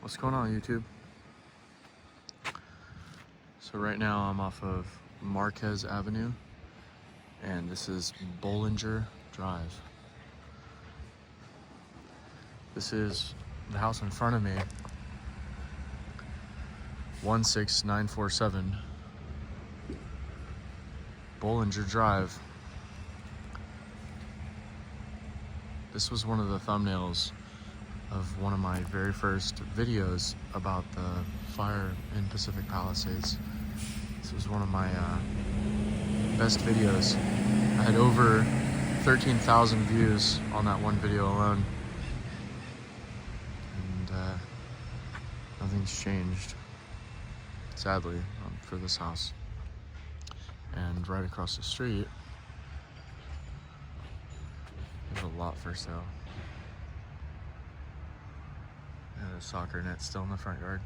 What's going on, YouTube? So right now I'm off of Marquez Avenue, and this is Bollinger Drive. This is the house in front of me, 16947 Bollinger Drive. This was one of the thumbnails of one of my very first videos about the fire in Pacific Palisades. This was one of my best videos. I had over 13,000 views on that one video alone. And nothing's changed, sadly, for this house. And right across the street, there's a lot for sale. And a soccer net still in the front yard.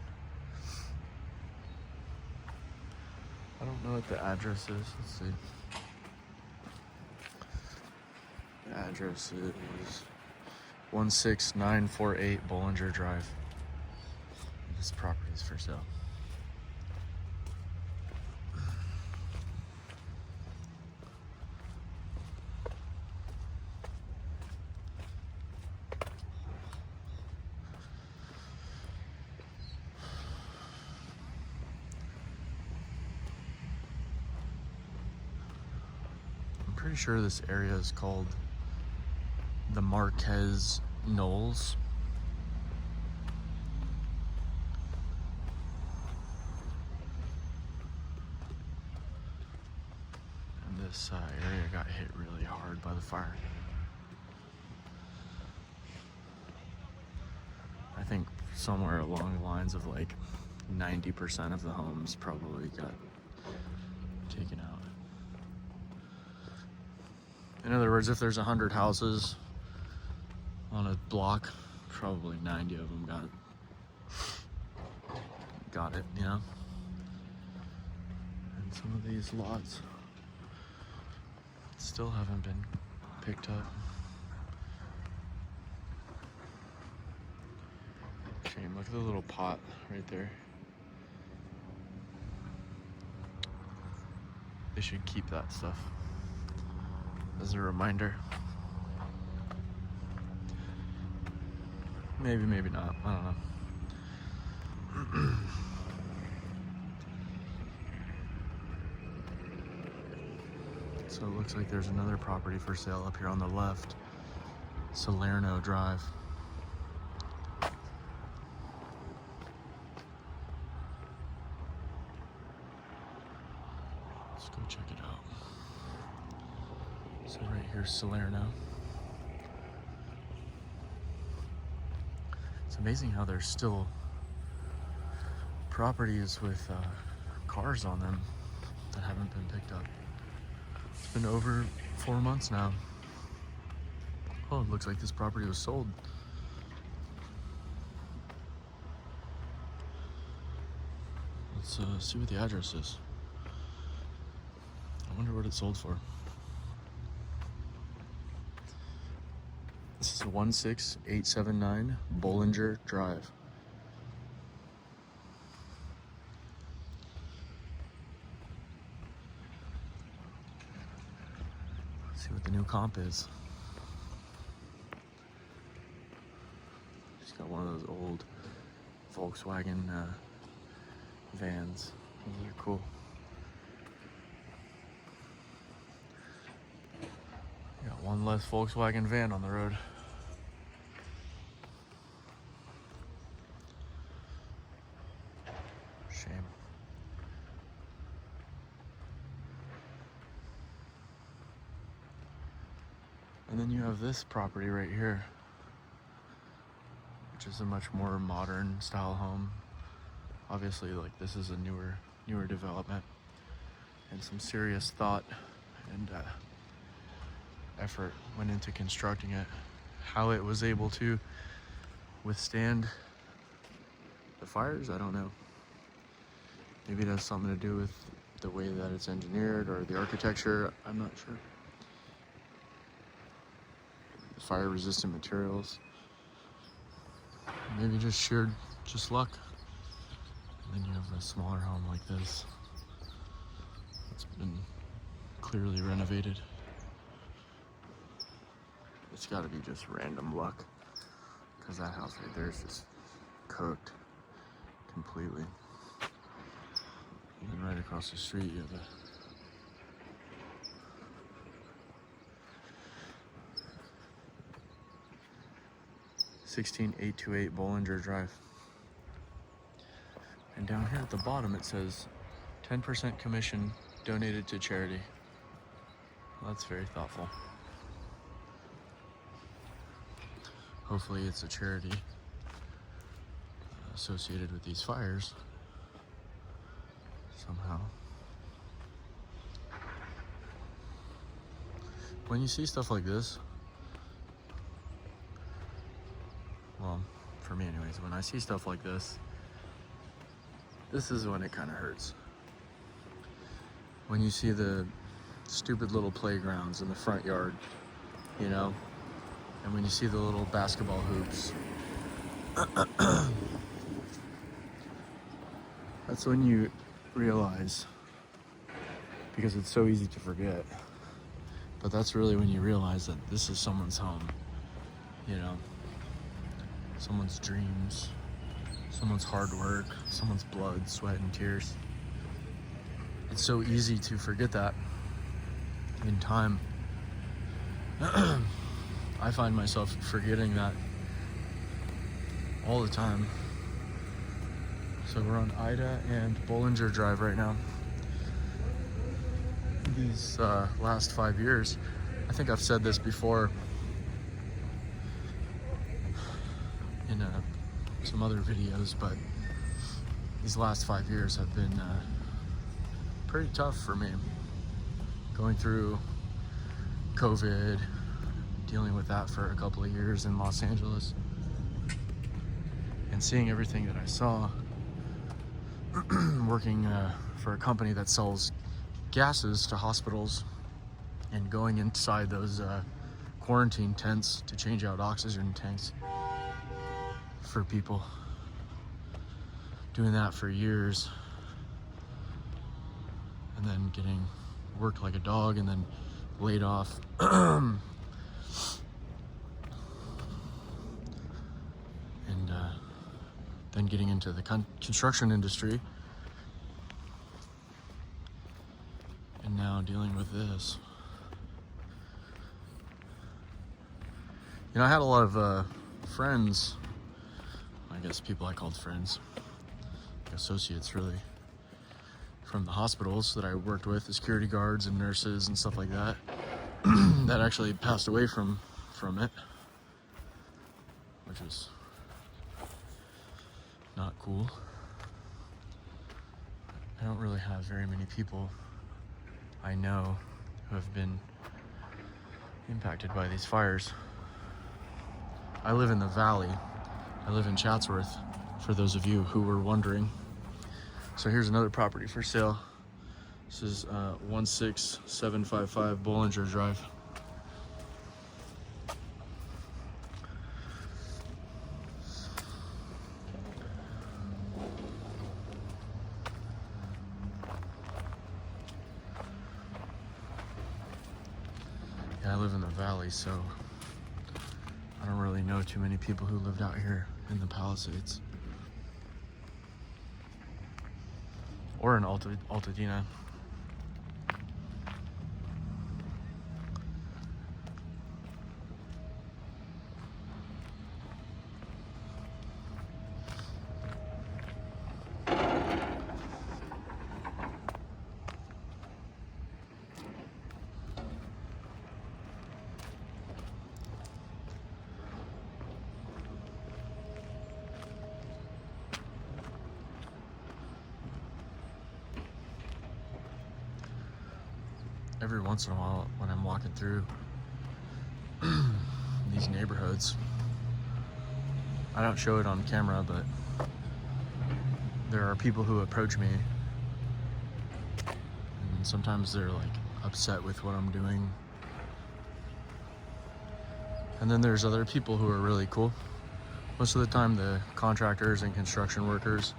I don't know what the address is. Let's see. The address is 16948 Bollinger Drive. This property is for sale. I'm pretty sure this area is called the Marquez knolls. And this area got hit really hard by the fire. I think somewhere along the lines of like 90% of the homes probably got taken out. In other words, if there's 100 houses on a block, probably 90 of them got it, you know? And some of these lots still haven't been picked up. Shame, look at the little pot right there. They should keep that stuff as a reminder. Maybe, maybe not. I don't know. So it looks like there's another property for sale up here on the left. Salerno Drive. Let's go check it out. So right here's Salerno. It's amazing how there's still properties with cars on them that haven't been picked up. It's been over 4 months now. Oh, it looks like this property was sold. Let's see what the address is. I wonder what it sold for. This is 16879 Bollinger Drive. Let's see what the new comp is. She's got one of those old Volkswagen vans. Those are cool. Got one less Volkswagen van on the road. Shame. And then you have this property right here, which is a much more modern style home. Obviously, like, this is a newer development, and some serious thought and effort went into constructing it. How it was able to withstand the fires, I don't know. Maybe it has something to do with the way that it's engineered or the architecture, I'm not sure. Fire resistant materials. Maybe just sheer just luck. And then you have a smaller home like this. It's been clearly renovated. It's gotta be just random luck, because that house right there is just cooked completely. And then right across the street you have a (16828) Bollinger Drive. And down here at the bottom it says 10% commission donated to charity. Well, that's very thoughtful. Hopefully it's a charity associated with these fires somehow. When you see stuff like this, well, for me anyways, when I see stuff like this is when it kind of hurts. When you see the stupid little playgrounds in the front yard, you know, and when you see the little basketball hoops, that's when you realize, because it's so easy to forget, but that's really when you realize that this is someone's home, you know, someone's dreams, someone's hard work, someone's blood, sweat, and tears. It's so easy to forget that in time. I find myself forgetting that all the time. So we're on Ida and Bollinger Drive right now. These last 5 years, I think I've said this before in some other videos, but these last 5 years have been pretty tough for me. Going through COVID, dealing with that for a couple of years in Los Angeles, and seeing everything that I saw, working for a company that sells gases to hospitals and going inside those quarantine tents to change out oxygen tanks for people. Doing that for years, and then getting worked like a dog and then laid off. And then getting into the construction industry, and now dealing with this. You know, I had a lot of friends, I guess people I called friends, associates really, from the hospitals that I worked with, the security guards and nurses and stuff like that, that actually passed away from it, which was not cool. I don't really have very many people I know who have been impacted by these fires. I live in the valley. I live in Chatsworth, for those of you who were wondering. So here's another property for sale. This is 16755 Bollinger Drive. Yeah, I live in the valley, so I don't really know too many people who lived out here in the Palisades. Or in Altadena. Every once in a while when I'm walking through these neighborhoods, I don't show it on camera, but there are people who approach me, and sometimes they're like upset with what I'm doing. And then there's other people who are really cool, Most of the time, the contractors and construction workers,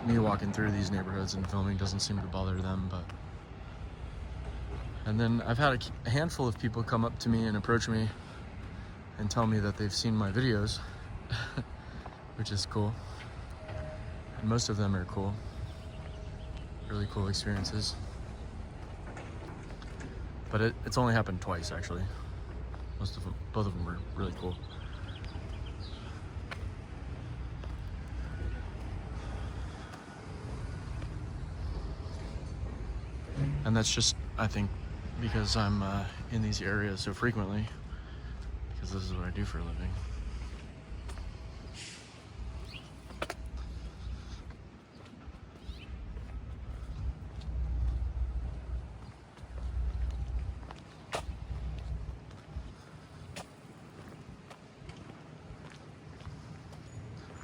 me walking through these neighborhoods and filming doesn't seem to bother them, but. And then I've had a handful of people come up to me and approach me and tell me that they've seen my videos, which is cool. And most of them are cool, really cool experiences. But it's only happened twice, actually. Both of them were really cool. And that's just, I think, because I'm in these areas so frequently, because this is what I do for a living.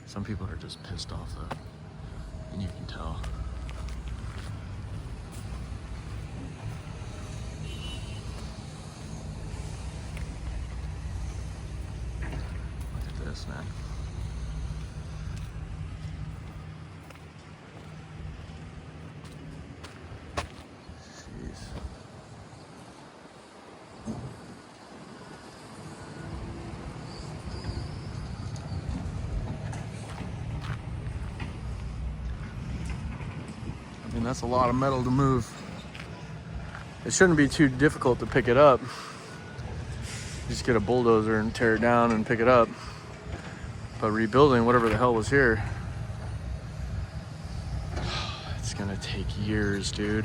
Some people are just pissed off though, and you can tell. Man. Jeez. I mean, that's a lot of metal to move. It shouldn't be too difficult to pick it up. Just get a bulldozer and tear it down and pick it up. But rebuilding whatever the hell was here, it's gonna take years, dude.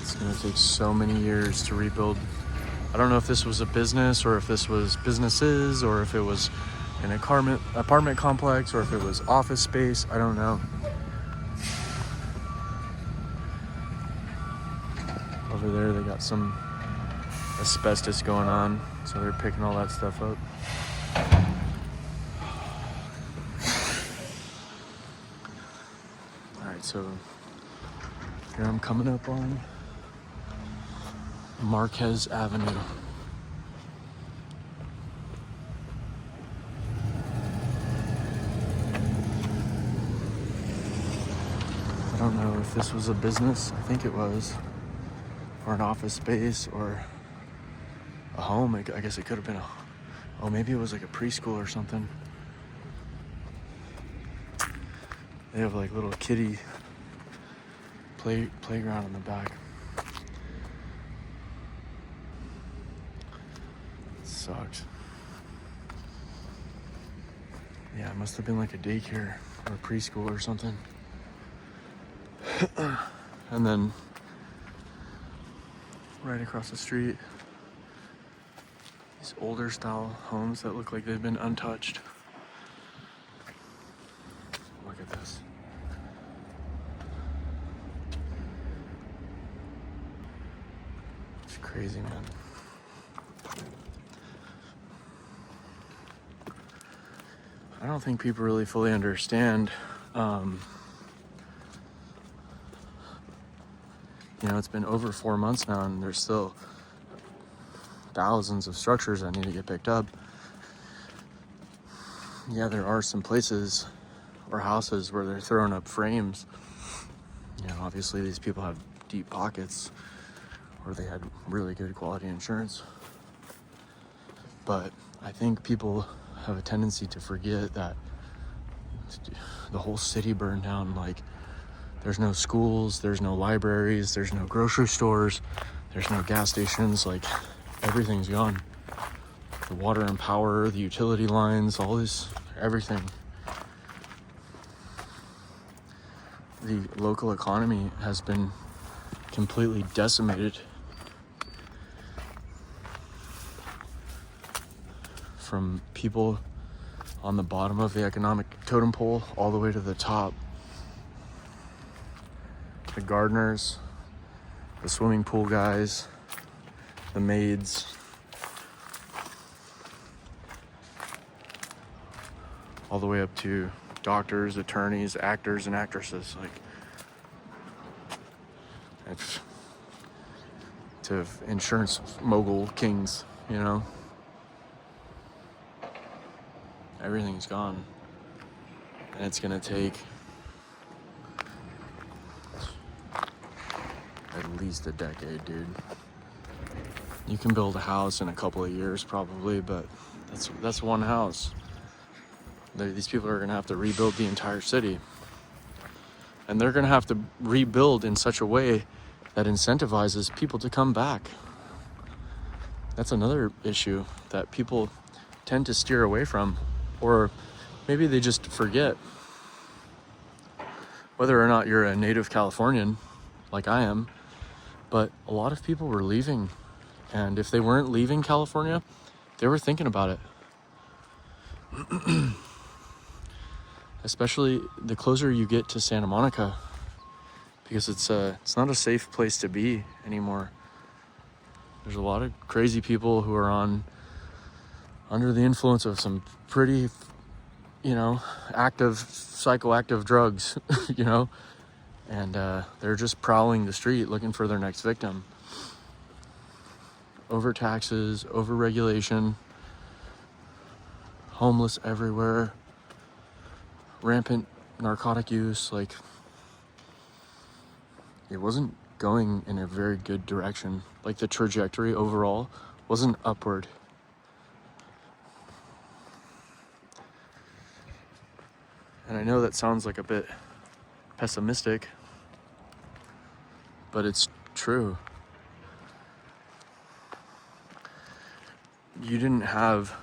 It's gonna take so many years to rebuild. I don't know if this was a business or if this was businesses or if it was an apartment complex or if it was office space. I don't know. Over there they got some asbestos going on, so they're picking all that stuff up. Alright, so here I'm coming up on Marquez Avenue. I don't know if this was a business, I think it was, or an office space, or a home. I guess it could have been maybe it was like a preschool or something. They have like little kiddie playground in the back. It sucks. Yeah, it must have been like a daycare or a preschool or something. And then right across the street, these older style homes that look like they've been untouched. Look at this. It's crazy, man. I don't think people really fully understand. It's been over 4 months now and there's still thousands of structures that need to get picked up. Yeah, there are some places or houses where they're throwing up frames. Obviously these people have deep pockets or they had really good quality insurance. But I think people have a tendency to forget that the whole city burned down. Like, there's no schools, there's no libraries, there's no grocery stores, there's no gas stations. Like, everything's gone. The water and power, the utility lines, all this, everything. The local economy has been completely decimated. From people on the bottom of the economic totem pole all the way to the top. The gardeners, the swimming pool guys, the maids, all the way up to doctors, attorneys, actors, and actresses. Like, to insurance mogul kings, you know? Everything's gone. And it's gonna take at least a decade, dude. You can build a house in a couple of years probably, but that's one house. These people are gonna have to rebuild the entire city. And they're gonna have to rebuild in such a way that incentivizes people to come back. That's another issue that people tend to steer away from, or maybe they just forget. Whether or not you're a native Californian, like I am, but a lot of people were leaving. And if they weren't leaving California, they were thinking about it. Especially the closer you get to Santa Monica, because it's not a safe place to be anymore. There's a lot of crazy people who are under the influence of some pretty, active, psychoactive drugs, and they're just prowling the street looking for their next victim. Overtaxes, overregulation, homeless everywhere, rampant narcotic use. Like, it wasn't going in a very good direction. Like, the trajectory overall wasn't upward. And I know that sounds like a bit pessimistic, but it's true. You didn't have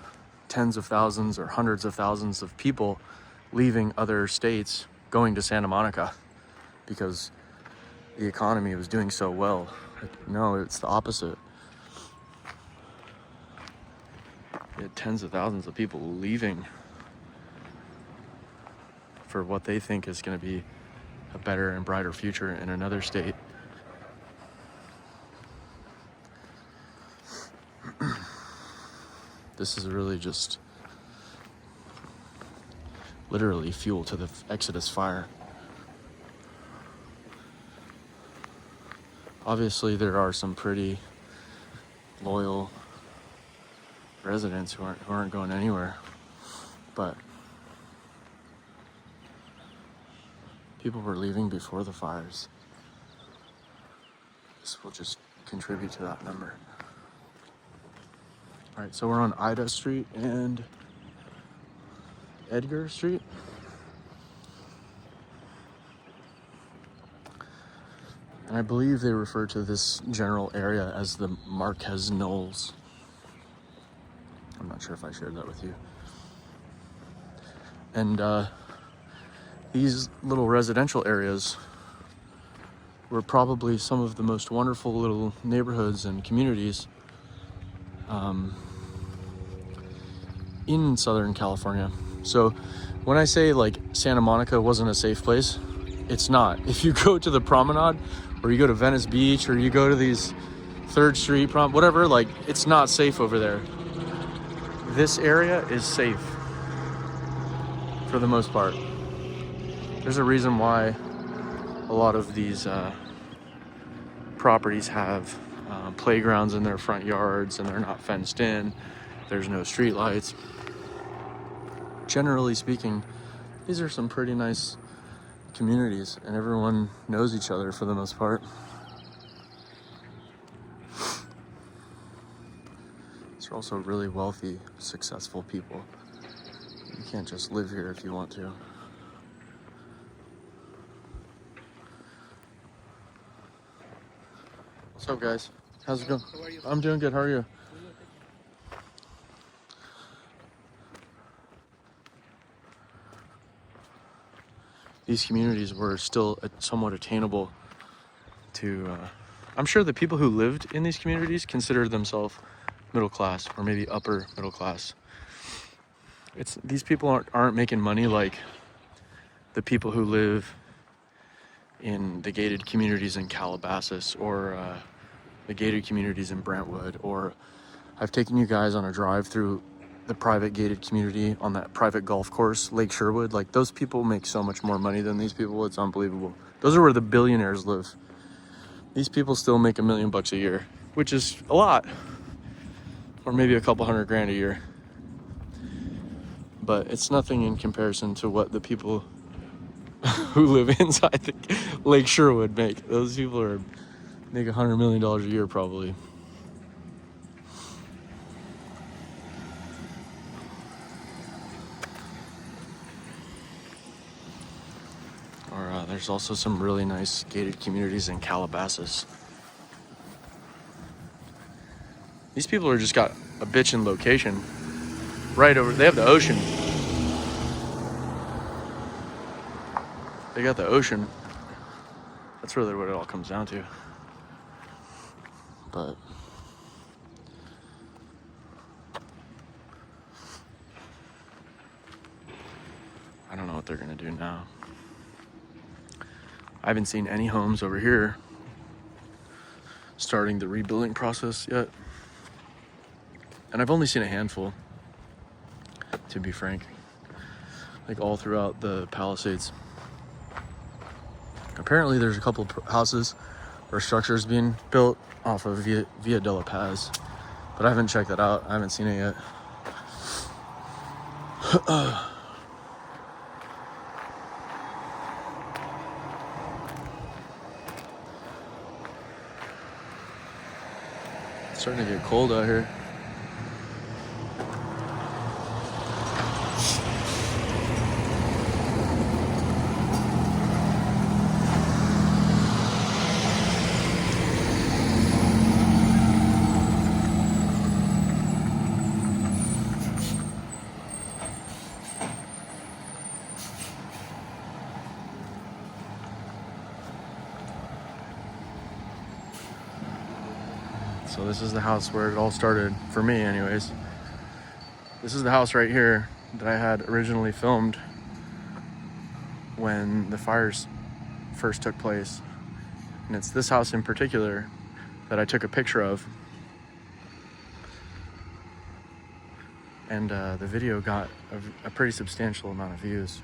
tens of thousands or hundreds of thousands of people leaving other states going to Santa Monica because the economy was doing so well. No, it's the opposite. You had tens of thousands of people leaving for what they think is going to be a better and brighter future in another state. This is really just literally fuel to the Exodus fire. Obviously, there are some pretty loyal residents who aren't going anywhere, but people were leaving before the fires. This will just contribute to that number. All right, so we're on Ida Street and Edgar Street. And I believe they refer to this general area as the Marquez knolls. I'm not sure if I shared that with you. And these little residential areas were probably some of the most wonderful little neighborhoods and communities in Southern California. So when I say like Santa Monica wasn't a safe place, it's not. If you go to the promenade, or you go to Venice Beach, or you go to these 3rd Street, whatever, like, it's not safe over there. This area is safe for the most part. There's a reason why a lot of these properties have playgrounds in their front yards and they're not fenced in. There's no street lights. Generally speaking, these are some pretty nice communities and everyone knows each other for the most part. These are also really wealthy, successful people. You can't just live here if you want to. What's up, guys? How's it going? How are you? I'm doing good. How are you? These communities were still somewhat attainable to, I'm sure the people who lived in these communities considered themselves middle class or maybe upper middle class. These people aren't making money like the people who live in the gated communities in Calabasas or the gated communities in Brentwood, or I've taken you guys on a drive through the private gated community on that private golf course, Lake Sherwood. Like, those people make so much more money than these people. It's unbelievable. Those are where the billionaires live. These people still make $1 million a year. which is a lot, or maybe a couple $100,000 a year. But it's nothing in comparison to what the people who live inside the Lake Sherwood make. Those people make $100 million a year probably. Or there's also some really nice gated communities in Calabasas. These people are just got a bitchin' location right over. They have the ocean. They got the ocean. That's really what it all comes down to. But I don't know what they're gonna do now. I haven't seen any homes over here starting the rebuilding process yet. And I've only seen a handful, to be frank. Like all throughout the Palisades. Apparently there's a couple of houses or structures being built off of Via de la Paz, but I haven't checked that out. I haven't seen it yet. It's starting to get cold out here. So this is the house where it all started, for me anyways. This is the house right here that I had originally filmed when the fires first took place. And it's this house in particular that I took a picture of. And the video got a pretty substantial amount of views.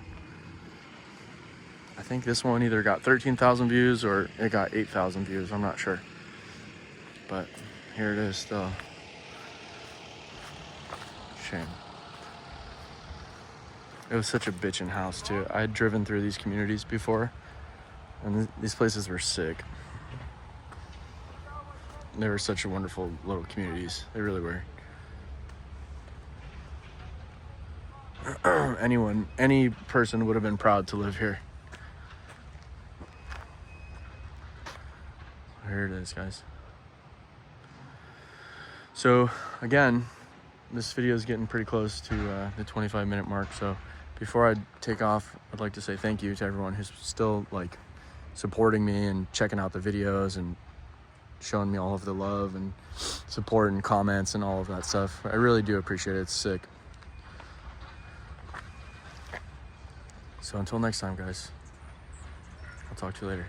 I think this one either got 13,000 views or it got 8,000 views, I'm not sure. But here it is still. Shame. It was such a bitchin' house too. I had driven through these communities before, and these places were sick. They were such wonderful little communities. They really were. Any person would have been proud to live here. Here it is, guys. So again, this video is getting pretty close to the 25-minute mark. So before I take off, I'd like to say thank you to everyone who's still like supporting me and checking out the videos and showing me all of the love and support and comments and all of that stuff. I really do appreciate it. It's sick. So until next time, guys, I'll talk to you later.